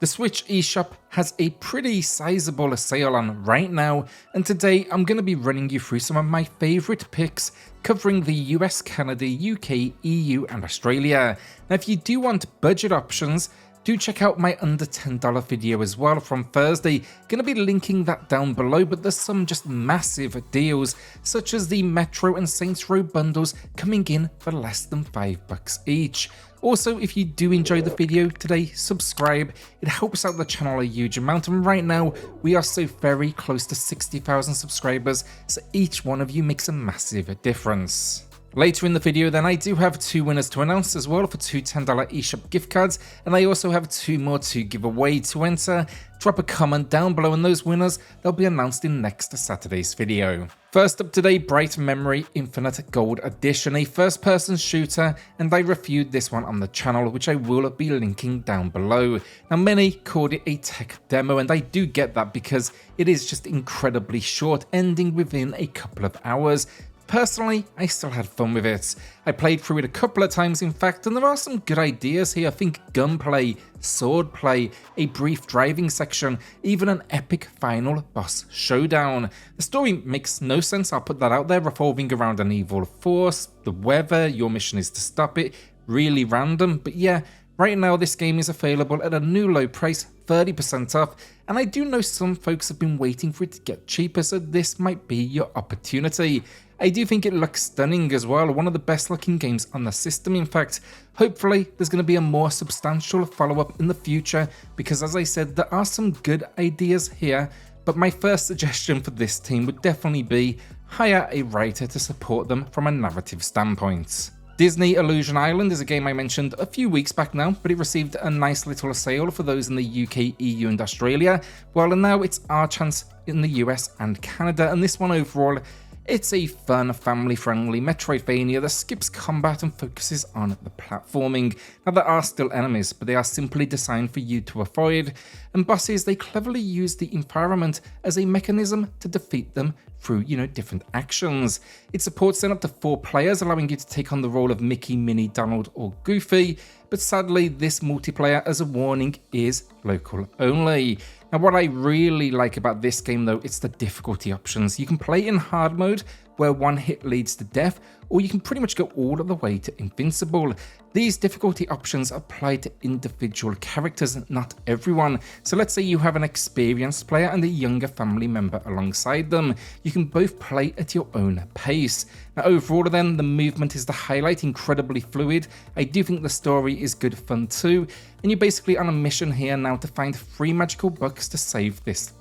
The Switch eShop has a pretty sizable sale on right now, and today I'm going to be running you through some of my favourite picks covering the US, Canada, UK, EU and Australia. Now if you do want budget options, do check out my under $10 video as well from Thursday. Going to be linking that down below, but there's some just massive deals such as the Metro and Saints Row bundles coming in for less than $5 each. Also, if you do enjoy the video today, subscribe. It helps out the channel a huge amount, and right now we are so very close to 60,000 subscribers, so each one of you makes a massive difference. Later in the video then, I do have two winners to announce as well for two $10 eShop gift cards, and I also have two more to give away. To enter, drop a comment down below and those winners, they'll be announced in next Saturday's video. First up today, Bright Memory Infinite Gold Edition, a first-person shooter, and I reviewed this one on the channel, which I will be linking down below. Now many called it a tech demo, and I do get that because it is just incredibly short, ending within a couple of hours. Personally, I still had fun with it. I played through it a couple of times in fact, and there are some good ideas here. Think gunplay, swordplay, a brief driving section, even an epic final boss showdown. The story makes no sense, I'll put that out there, revolving around an evil force, the weather, your mission is to stop it, really random, but yeah, right now this game is available at a new low price, 30% off, and I do know some folks have been waiting for it to get cheaper, so this might be your opportunity. I do think it looks stunning as well, one of the best looking games on the system in fact. Hopefully there's going to be a more substantial follow-up in the future, because as I said, there are some good ideas here, but my first suggestion for this team would definitely be hire a writer to support them from a narrative standpoint. Disney Illusion Island is a game I mentioned a few weeks back now, but it received a nice little sale for those in the UK, EU and Australia, well now it's our chance in the US and Canada, and this one overall, it's a fun, family-friendly Metroidvania that skips combat and focuses on the platforming. Now there are still enemies, but they are simply designed for you to avoid, and bosses, they cleverly use the environment as a mechanism to defeat them through, different actions. It supports then up to 4 players, allowing you to take on the role of Mickey, Minnie, Donald or Goofy, but sadly this multiplayer, as a warning, is local only. Now what I really like about this game though, it's the difficulty options. You can play in hard mode, where one hit leads to death, or you can pretty much go all the way to invincible. These difficulty options apply to individual characters, not everyone. So let's say you have an experienced player and a younger family member alongside them. You can both play at your own pace. Now overall then, the movement is the highlight, incredibly fluid. I do think the story is good fun too, and you're basically on a mission here now to find 3 magical books to save this,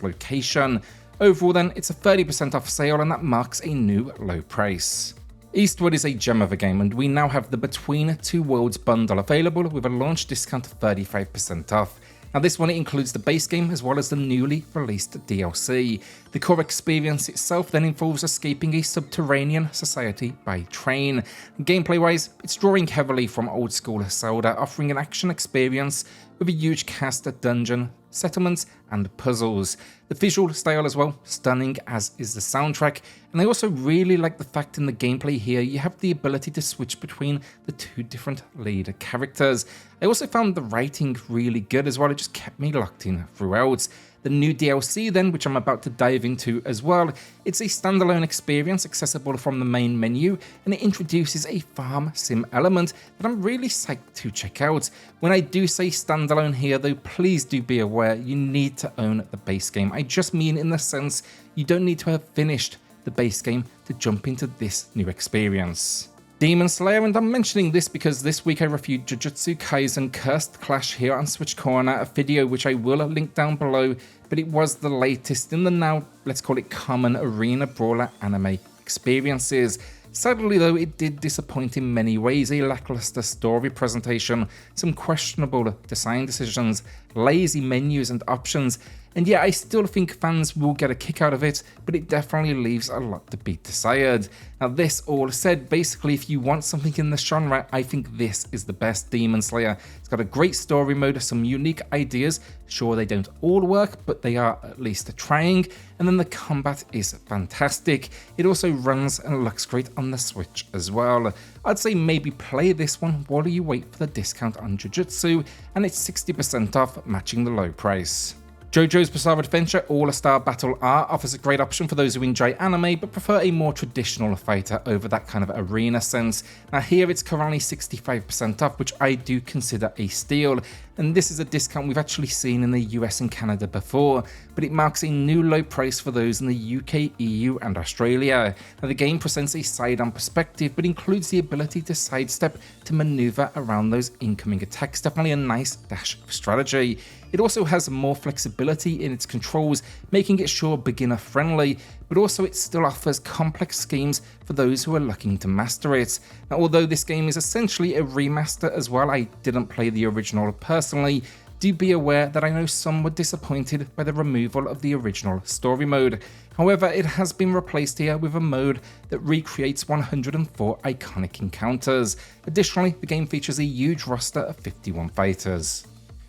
location. Overall then, it's a 30% off sale, and that marks a new low price. Eastward is a gem of a game, and we now have the Between Two Worlds bundle available with a launch discount of 35% off. Now this one, it includes the base game as well as the newly released DLC. The core experience itself then involves escaping a subterranean society by train. Gameplay wise, it's drawing heavily from old school Zelda, offering an action experience with a huge cast of dungeon, settlements and puzzles. The visual style as well, stunning, as is the soundtrack, and I also really like the fact in the gameplay here you have the ability to switch between the 2 different lead characters. I also found the writing really good as well, it just kept me locked in throughout. The new DLC then, which I'm about to dive into as well, it's a standalone experience accessible from the main menu, and it introduces a farm sim element that I'm really psyched to check out. When I do say standalone here though, please do be aware you need to own the base game. I just mean in the sense you don't need to have finished the base game to jump into this new experience. Demon Slayer, and I'm mentioning this because this week I reviewed Jujutsu Kaisen Cursed Clash here on SwitchCorner, a video which I will link down below, but it was the latest in the now, let's call it common arena brawler anime experiences. Sadly though, it did disappoint in many ways, a lackluster story presentation, some questionable design decisions, lazy menus and options, and yeah, I still think fans will get a kick out of it, but it definitely leaves a lot to be desired. Now this all said, basically if you want something in the genre, I think this is the best Demon Slayer. It's got a great story mode, some unique ideas, sure they don't all work, but they are at least trying, and then the combat is fantastic. It also runs and looks great on the Switch as well. I'd say maybe play this one while you wait for the discount on Jujutsu, and it's 60% off, matching the low price. Jojo's Bizarre Adventure All-Star Battle R offers a great option for those who enjoy anime but prefer a more traditional fighter over that kind of arena sense. Now here it's currently 65% off, which I do consider a steal, and this is a discount we've actually seen in the US and Canada before, but it marks a new low price for those in the UK, EU and Australia. Now the game presents a side-on perspective but includes the ability to sidestep to maneuver around those incoming attacks, definitely a nice dash of strategy. It also has more flexibility in its controls, making it sure beginner friendly, but also it still offers complex schemes for those who are looking to master it. Now, although this game is essentially a remaster as well, I didn't play the original personally, do be aware that I know some were disappointed by the removal of the original story mode. However, it has been replaced here with a mode that recreates 104 iconic encounters. Additionally, the game features a huge roster of 51 fighters.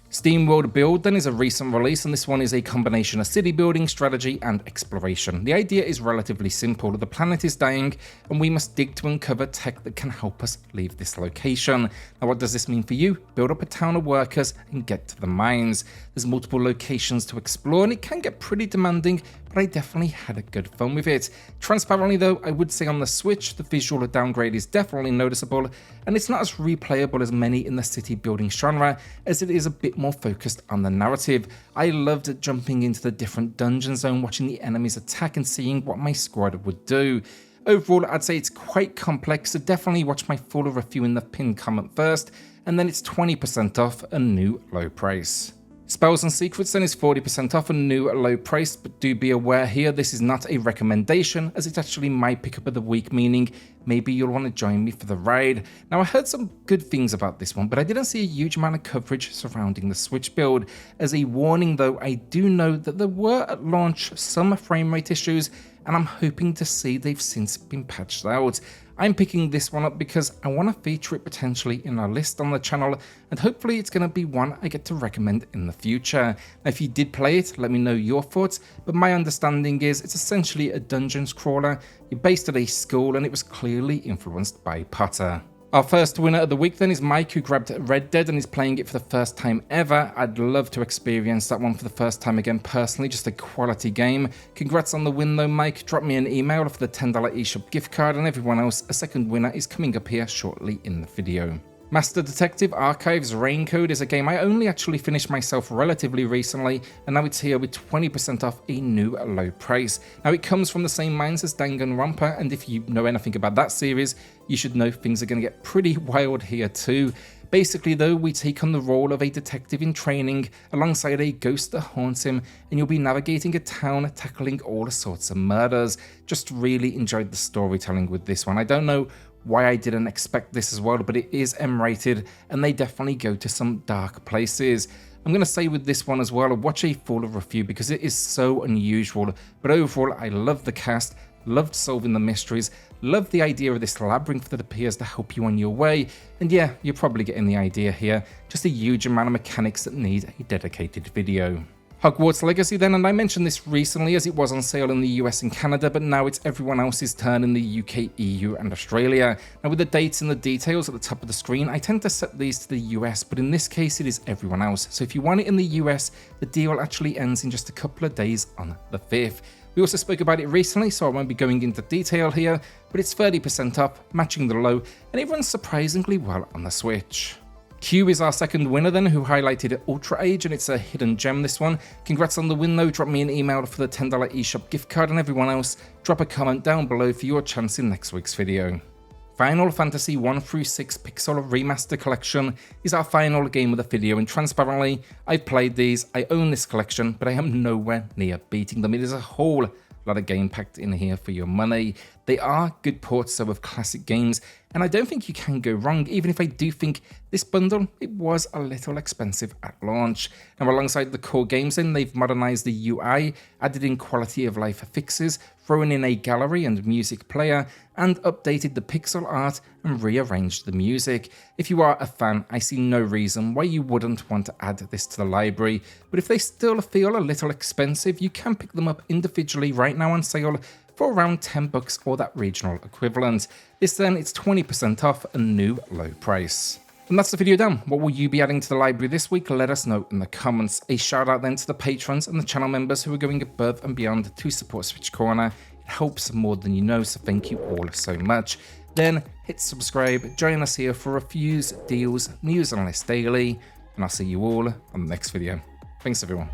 SteamWorld Build then is a recent release, and this one is a combination of city building, strategy and exploration. The idea is relatively simple. The planet is dying and we must dig to uncover tech that can help us leave this location. Now what does this mean for you? Build up a town of workers and get to the mines. There's multiple locations to explore and it can get pretty demanding, but I definitely had a good fun with it. Transparently though, I would say on the Switch the visual downgrade is definitely noticeable, and it's not as replayable as many in the city building genre, as it is a bit more focused on the narrative. I loved jumping into the different dungeon zone, watching the enemies attack and seeing what my squad would do. Overall, I'd say it's quite complex, so definitely watch my full review in the pinned comment first, and then it's 20% off, a new low price. Spells and Secrets then is 40% off, a new low price, but do be aware here this is not a recommendation, as it's actually my pickup of the week, meaning maybe you'll want to join me for the ride. Now I heard some good things about this one, but I didn't see a huge amount of coverage surrounding the Switch build. As a warning though, I do know that there were at launch some frame rate issues, and I'm hoping to see they've since been patched out. I'm picking this one up because I want to feature it potentially in our list on the channel, and hopefully it's going to be one I get to recommend in the future. Now if you did play it, let me know your thoughts, but my understanding is it's essentially a dungeons crawler. You're based at a school and it was clearly influenced by Potter. Our first winner of the week then is Mike, who grabbed Red Dead and is playing it for the first time ever. I'd love to experience that one for the first time again personally, just a quality game. Congrats on the win though, Mike. Drop me an email for the $10 eShop gift card, and everyone else, a second winner is coming up here shortly in the video. Master Detective Archives Raincode is a game I only actually finished myself relatively recently, and now it's here with 20% off, a new low price. Now it comes from the same minds as Danganronpa, and if you know anything about that series, you should know things are going to get pretty wild here too. Basically though, we take on the role of a detective in training alongside a ghost that haunts him, and you'll be navigating a town tackling all sorts of murders. Just really enjoyed the storytelling with this one. I don't know why I didn't expect this as well, but it is M-rated and they definitely go to some dark places. I'm going to say with this one as well, watch a full review because it is so unusual, but overall I love the cast, loved solving the mysteries, loved the idea of this labyrinth that appears to help you on your way, and yeah, you're probably getting the idea here, just a huge amount of mechanics that need a dedicated video. Hogwarts Legacy then, and I mentioned this recently as it was on sale in the US and Canada, but now it's everyone else's turn in the UK, EU and Australia. Now with the dates and the details at the top of the screen, I tend to set these to the US, but in this case it is everyone else. So if you want it in the US, the deal actually ends in just a couple of days on the 5th. We also spoke about it recently, so I won't be going into detail here, but it's 30% off, matching the low, and it runs surprisingly well on the Switch. Q is our second winner then, who highlighted Ultra Age, and it's a hidden gem this one. Congrats on the win though, drop me an email for the $10 eShop gift card, and everyone else, drop a comment down below for your chance in next week's video. Final Fantasy 1-6 Pixel Remaster Collection is our final game of the video, and transparently, I've played these, I own this collection, but I am nowhere near beating them. It is a whole lot of game packed in here for your money. They are good ports though of classic games, and I don't think you can go wrong, even if I do think this bundle, it was a little expensive at launch. Now alongside the core games then, they've modernised the UI, added in quality of life fixes, thrown in a gallery and music player, and updated the pixel art and rearranged the music. If you are a fan, I see no reason why you wouldn't want to add this to the library, but if they still feel a little expensive, you can pick them up individually right now on sale for around $10 or that regional equivalent. This then, it's 20% off a new low price. And that's the video done. What will you be adding to the library this week? Let us know in the comments. A shout out then to the patrons and the channel members who are going above and beyond to support SwitchCorner. It helps more than you know, so thank you all so much. Then hit subscribe, join us here for reviews, deals, news and lists daily, and I'll see you all on the next video. Thanks everyone.